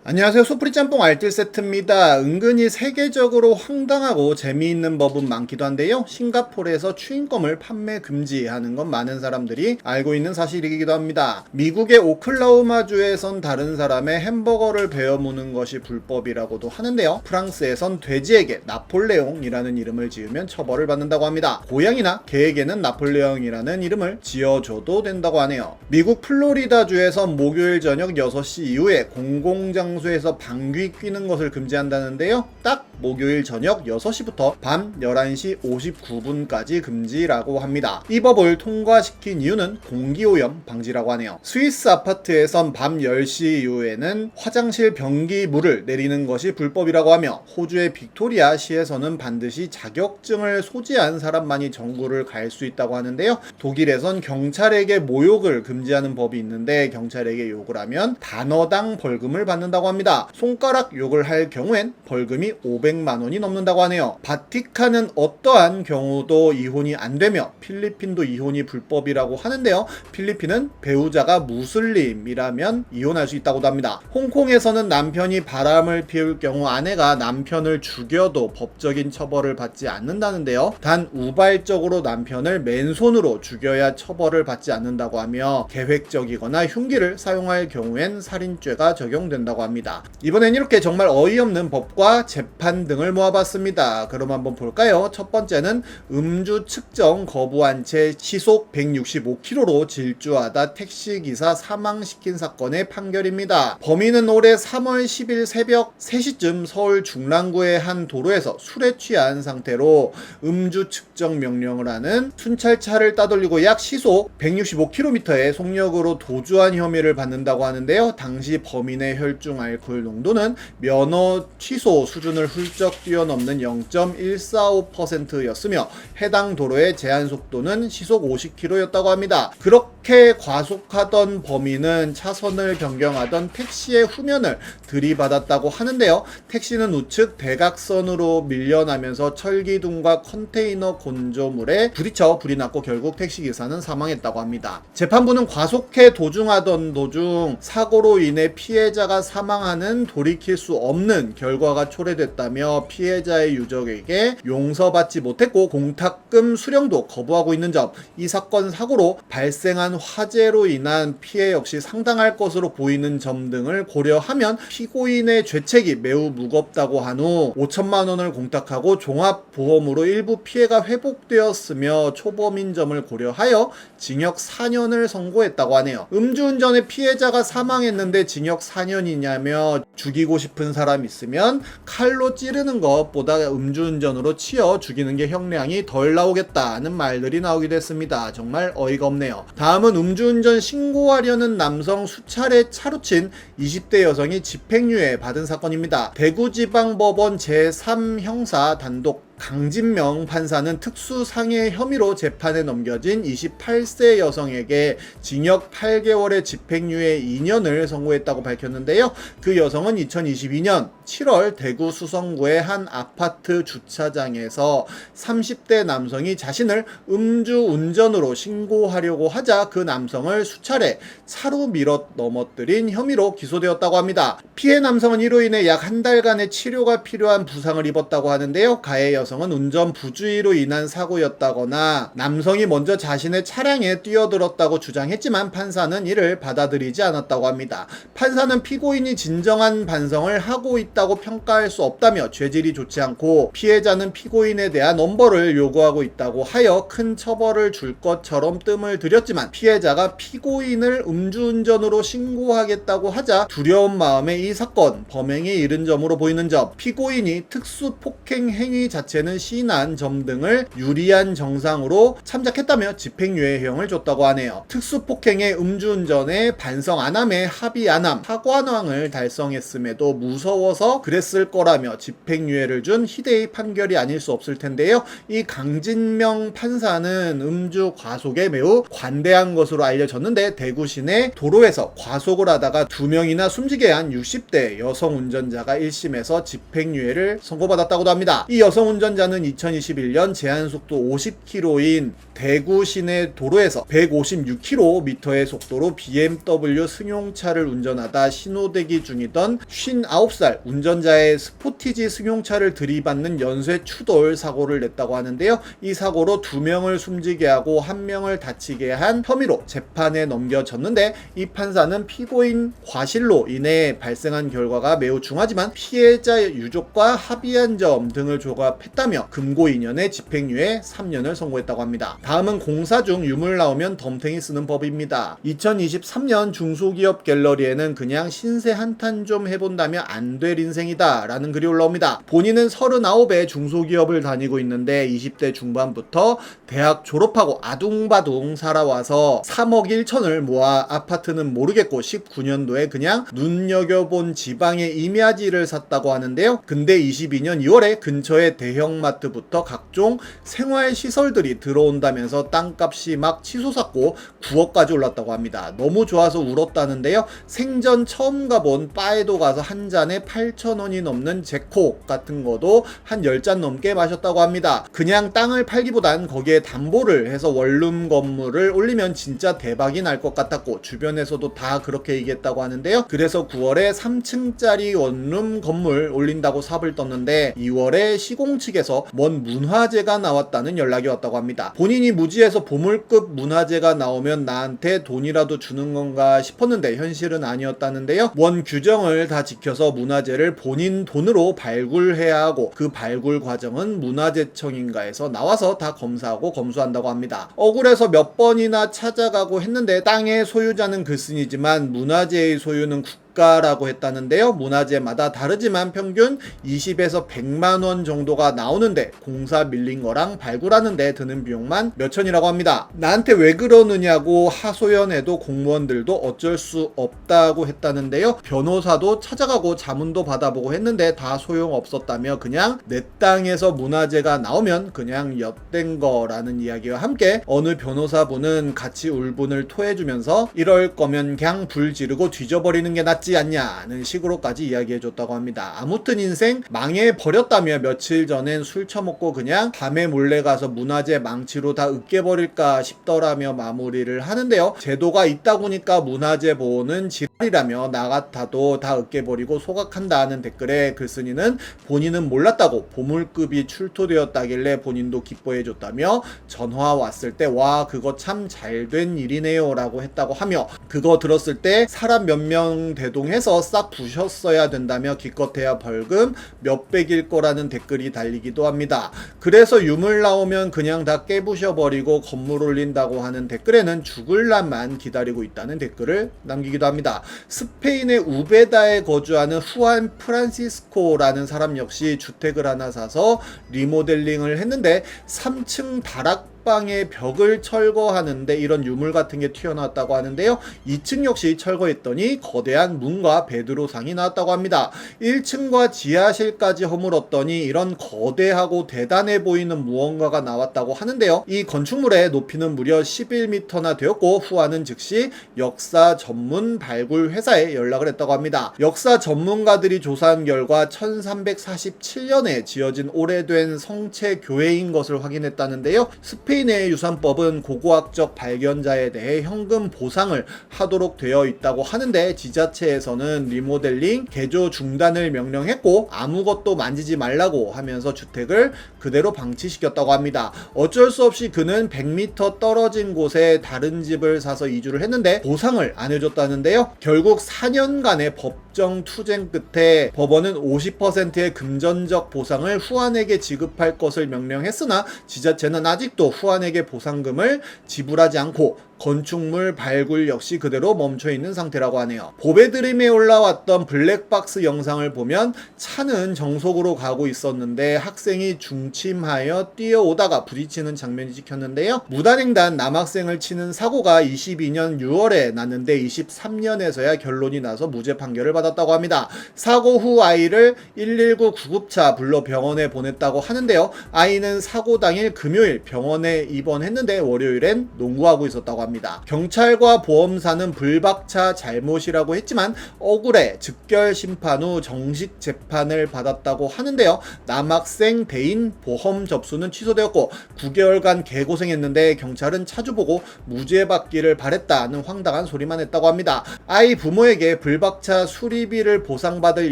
안녕하세요. 소프리 짬뽕 알뜰 세트입니다. 은근히 세계적으로 황당하고 재미있는 법은 많기도 한데요. 싱가포르에서 추잉검을 판매 금지하는 건 많은 사람들이 알고 있는 사실이기도 합니다. 미국의 오클라호마주에선 다른 사람의 햄버거를 베어무는 것이 불법이라고도 하는데요. 프랑스에선 돼지에게 나폴레옹이라는 이름을 지으면 처벌을 받는다고 합니다. 고양이나 개에게는 나폴레옹이라는 이름을 지어줘도 된다고 하네요. 미국 플로리다주에선 목요일 저녁 6시 이후에 공공장소에서 방귀 뀌는 것을 금지한다는데요. 딱 목요일 저녁 6시부터 밤 11시 59분까지 금지라고 합니다. 이 법을 통과시킨 이유는 공기오염 방지라고 하네요. 스위스 아파트에선 밤 10시 이후에는 화장실 변기물을 내리는 것이 불법이라고 하며, 호주의 빅토리아 시에서는 반드시 자격증을 소지한 사람만이 정부를 갈 수 있다고 하는데요. 독일에선 경찰에게 모욕을 금지하는 법이 있는데, 경찰에게 욕을 하면 단어당 벌금을 받는다고 합니다. 손가락 욕을 할 경우엔 벌금이 500만 원이 넘는다고 하네요. 바티칸은 어떠한 경우도 이혼이 안 되며, 필리핀도 이혼이 불법이라고 하는데요. 필리핀은 배우자가 무슬림이라면 이혼할 수 있다고도 합니다. 홍콩에서는 남편이 바람을 피울 경우 아내가 남편을 죽여도 법적인 처벌을 받지 않는다는데요. 단 우발적으로 남편을 맨손으로 죽여야 처벌을 받지 않는다고 하며, 계획적이거나 흉기를 사용할 경우엔 살인죄가 적용된다고 합니다. 이번엔 이렇게 정말 어이없는 법과 재판 등을 모아봤습니다. 그럼 한번 볼까요? 첫 번째는 음주 측정 거부한 채 시속 165km로 질주하다 택시기사 사망시킨 사건의 판결입니다. 범인은 올해 3월 10일 새벽 3시쯤 서울 중랑구의 한 도로에서 술에 취한 상태로 음주 측정 명령을 하는 순찰차를 따돌리고 약 시속 165km의 속력으로 도주한 혐의를 받는다고 하는데요. 당시 범인의 혈중 알코올 농도는 면허 취소 수준을 훌쩍 뛰어넘는 0.145%였으며 해당 도로의 제한 속도는 시속 50km였다고 합니다. 그렇게 과속하던 범인은 차선을 변경하던 택시의 후면을 들이받았다고 하는데요. 택시는 우측 대각선으로 밀려나면서 철기둥과 컨테이너 건조물에 부딪혀 불이 났고, 결국 택시기사는 사망했다고 합니다. 재판부는 과속해 도중하던 도중 사고로 인해 피해자가 사망하는 돌이킬 수 없는 결과가 초래됐다며, 피해자의 유족에게 용서받지 못했고 공탁금 수령도 거부하고 있는 점, 이 사건 사고로 발생한 화재로 인한 피해 역시 상당할 것으로 보이는 점 등을 고려하면 피고인의 죄책이 매우 무겁다고 한 후 5천만 원을 공탁하고 종합보험으로 일부 피해가 회복되었으며 초범인 점을 고려하여 징역 4년을 선고했다고 하네요. 음주운전의 피해자가 사망했는데 징역 4년이냐며, 죽이고 싶은 사람 있으면 칼로 찌르는 것보다 음주운전으로 치어 죽이는 게 형량이 덜 나오겠다는 말들이 나오기도 했습니다. 정말 어이가 없네요. 다음은 음주운전 신고하려는 남성 수차례 차루친 20대 여성이 집행유예 받은 사건입니다. 대구지방법원 제3형사 단독 강진명 판사는 특수상해 혐의로 재판에 넘겨진 28세 여성에게 징역 8개월의 집행유예 2년을 선고했다고 밝혔는데요. 그 여성은 2022년 7월 대구 수성구의 한 아파트 주차장에서 30대 남성이 자신을 음주운전으로 신고하려고 하자 그 남성을 수차례 차로 밀어 넘어뜨린 혐의로 기소되었다고 합니다. 피해 남성은 이로 인해 약 한 달간의 치료가 필요한 부상을 입었다고 하는데요. 가해 여성은 운전 부주의로 인한 사고였다거나 남성이 먼저 자신의 차량에 뛰어들었다고 주장했지만 판사는 이를 받아들이지 않았다고 합니다. 판사는 피고인이 진정한 반성을 하고 있다고 평가할 수 없다며, 죄질이 좋지 않고 피해자는 피고인에 대한 엄벌을 요구하고 있다고 하여 큰 처벌을 줄 것처럼 뜸을 들였지만, 피해자가 피고인을 음주운전으로 신고하겠다고 하자 두려운 마음에 이 사건 범행에 이른 점으로 보이는 점, 피고인이 특수폭행 행위 자체는 시인한 점 등을 유리한 정상으로 참작했다며 집행유예형을 줬다고 하네요. 특수폭행의 음주운전에 반성 안함에 합의 안함, 사관왕을 달성했음에도 무서워서 그랬을 거라며 집행유예를 준 희대의 판결이 아닐 수 없을 텐데요. 이 강진명 판사는 음주 과속에 매우 관대한 것으로 알려졌는데, 대구 시내 도로에서 과속을 하다가 2명이나 숨지게 한 60대 여성 운전자가 1심에서 집행유예를 선고받았다고도 합니다. 이 여성 운전자 운전자는 2021년 제한속도 50km인 대구 시내 도로에서 156km의 속도로 BMW 승용차를 운전하다 신호대기 중이던 59살 운전자의 스포티지 승용차를 들이받는 연쇄 추돌 사고를 냈다고 하는데요. 이 사고로 2명을 숨지게 하고 1명을 다치게 한 혐의로 재판에 넘겨졌는데, 이 판사는 피고인 과실로 인해 발생한 결과가 매우 중하지만 피해자 유족과 합의한 점 등을 조갑했다며 금고 2년에 집행유예 3년을 선고했다고 합니다. 다음은 공사 중 유물 나오면 덤탱이 쓰는 법입니다. 2023년 중소기업 갤러리에는 그냥 신세 한탄 좀 해본다면 안 될 인생이다 라는 글이 올라옵니다. 본인은 39에 중소기업을 다니고 있는데 20대 중반부터 대학 졸업하고 아둥바둥 살아와서 3억 1천을 모아 아파트는 모르겠고 19년도에 그냥 눈여겨본 지방의 임야지를 샀다고 하는데요. 근데 22년 2월에 근처에 대형마트부터 각종 생활시설들이 들어온다면서 땅값이 막 치솟았고 9억까지 올랐다고 합니다. 너무 좋아서 울었다는데요. 생전 처음 가본 바에도 가서 한 잔에 8,000원이 넘는 제콕 같은 거도 한 10잔 넘게 마셨다고 합니다. 그냥 땅을 팔기보단 거기에 담보를 해서 원룸 건물을 올리면 진짜 대박이 날 것 같았고 주변에서도 다 그렇게 얘기했다고 하는데요. 그래서 9월에 3층짜리 원룸 건물 올린다고 삽을 떴는데 2월에 시공 측에서 뭔 문화재가 나왔다는 연락이 왔다고 합니다. 본인이 무지해서 보물급 문화재가 나오면 나한테 돈이라도 주는 건가 싶었는데 현실은 아니었다는데요. 원 규정을 다 지켜서 문화재를 본인 돈으로 발굴해야 하고 그 발굴 과정은 문화재청인가에서 나와서 다 검사하고 검수한다고 합니다. 억울해서 몇 번이나 찾아가고 했는데 땅의 소유자는 글쓴이지만 문화재의 소유는 라고 했다는데요. 문화재마다 다르지만 평균 20에서 100만 원 정도가 나오는데 공사 밀린 거랑 발굴하는데 드는 비용만 몇천이라고 합니다. 나한테 왜 그러느냐고 하소연해도 공무원들도 어쩔 수 없다고 했다는데요. 변호사도 찾아가고 자문도 받아보고 했는데 다 소용없었다며 그냥 내 땅에서 문화재가 나오면 그냥 엿된 거라는 이야기와 함께 어느 변호사분은 같이 울분을 토해주면서 이럴 거면 그냥 불 지르고 뒤져버리는 게 낫지 않냐는 식으로까지 이야기해줬다고 합니다. 아무튼 인생 망해버렸다며 며칠 전엔 술 처먹고 그냥 밤에 몰래 가서 문화재 망치로 다 으깨버릴까 싶더라며 마무리를 하는데요. 제도가 있다 보니까 문화재 보호는 지랄이라며 나 같아도 다 으깨버리고 소각한다 하는 댓글에 글쓴이는 본인은 몰랐다고 보물급이 출토되었다길래 본인도 기뻐해줬다며 전화 왔을 때 와 그거 참 잘된 일이네요 라고 했다고 하며 그거 들었을 때 사람 몇 명 대동해서 싹 부셨어야 된다며 기껏해야 벌금 몇백일 거라는 댓글이 달리기도 합니다. 그래서 유물 나오면 그냥 다 깨부셔버리고 건물 올린다고 하는 댓글에는 죽을 날만 기다리고 있다는 댓글을 남기기도 합니다. 스페인의 우베다에 거주하는 후안 프란시스코라는 사람 역시 주택을 하나 사서 리모델링을 했는데 3층 다락방의 벽을 철거하는데 이런 유물 같은 게 튀어나왔다고 하는데요. 2층 역시 철거했더니 거대한 문과 베드로상이 나왔다고 합니다. 1층과 지하실까지 허물었더니 이런 거대하고 대단해 보이는 무언가가 나왔다고 하는데요. 이 건축물의 높이는 무려 11m나 되었고 후안은 즉시 역사 전문 발굴 회사에 연락을 했다고 합니다. 역사 전문가들이 조사한 결과 1347년에 지어진 오래된 성체 교회인 것을 확인했다는데요. 스페인의 유산법은 고고학적 발견자에 대해 현금 보상을 하도록 되어 있다고 하는데 지자체에서는 리모델링, 개조 중단을 명령했고 아무것도 만지지 말라고 하면서 주택을 그대로 방치시켰다고 합니다. 어쩔 수 없이 그는 100m 떨어진 곳에 다른 집을 사서 이주를 했는데 보상을 안 해줬다는데요. 결국 4년간의 법정 투쟁 끝에 법원은 50%의 금전적 보상을 후안에게 지급할 것을 명령했으나 지자체는 아직도 후안에게 보상금을 지불하지 않고 건축물 발굴 역시 그대로 멈춰있는 상태라고 하네요. 보배드림에 올라왔던 블랙박스 영상을 보면 차는 정속으로 가고 있었는데 학생이 중침하여 뛰어오다가 부딪히는 장면이 찍혔는데요. 무단횡단 남학생을 치는 사고가 22년 6월에 났는데 23년에서야 결론이 나서 무죄 판결을 받았다고 합니다. 사고 후 아이를 119 구급차 불러 병원에 보냈다고 하는데요. 아이는 사고 당일 금요일 병원에 입원했는데 월요일엔 농구하고 있었다고 합니다. 합니다. 경찰과 보험사는 불박차 잘못이라고 했지만 억울해 즉결 심판 후 정식 재판을 받았다고 하는데요. 남학생 대인 보험 접수는 취소되었고 9개월간 개고생했는데 경찰은 차주보고 무죄 받기를 바랬다는 황당한 소리만 했다고 합니다. 아이 부모에게 불박차 수리비를 보상받을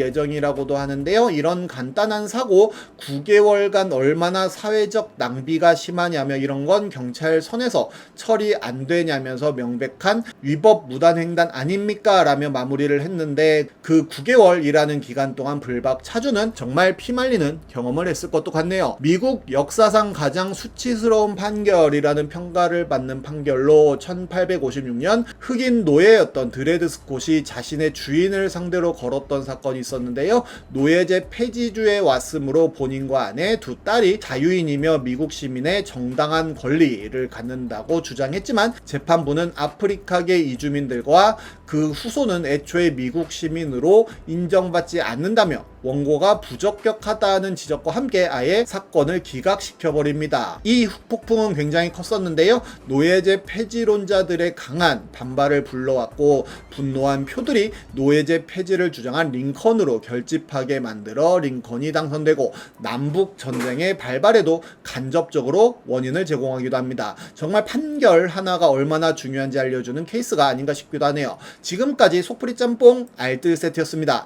예정이라고도 하는데요. 이런 간단한 사고 9개월간 얼마나 사회적 낭비가 심하냐며 이런 건 경찰 선에서 처리 안 되냐면서 명백한 위법 무단횡단 아닙니까? 라며 마무리를 했는데 그 9개월이라는 기간 동안 불박 차주는 정말 피말리는 경험을 했을 것도 같네요. 미국 역사상 가장 수치스러운 판결이라는 평가를 받는 판결로 1856년 흑인 노예였던 드레드 스콧이 자신의 주인을 상대로 걸었던 사건이 있었는데요. 노예제 폐지주에 왔으므로 본인과 아내 두 딸이 자유인이며 미국 시민의 정당한 권리를 갖는다고 주장했지만 재판부는 아프리카계 이주민들과 그 후손은 애초에 미국 시민으로 인정받지 않는다며 원고가 부적격하다는 지적과 함께 아예 사건을 기각시켜버립니다. 이 폭풍은 굉장히 컸었는데요. 노예제 폐지론자들의 강한 반발을 불러왔고 분노한 표들이 노예제 폐지를 주장한 링컨으로 결집하게 만들어 링컨이 당선되고 남북 전쟁의 발발에도 간접적으로 원인을 제공하기도 합니다. 정말 판결 하나가 얼마나 중요한지 알려주는 케이스가 아닌가 싶기도 하네요. 지금까지 속풀이 짬뽕 알뜰 세트였습니다.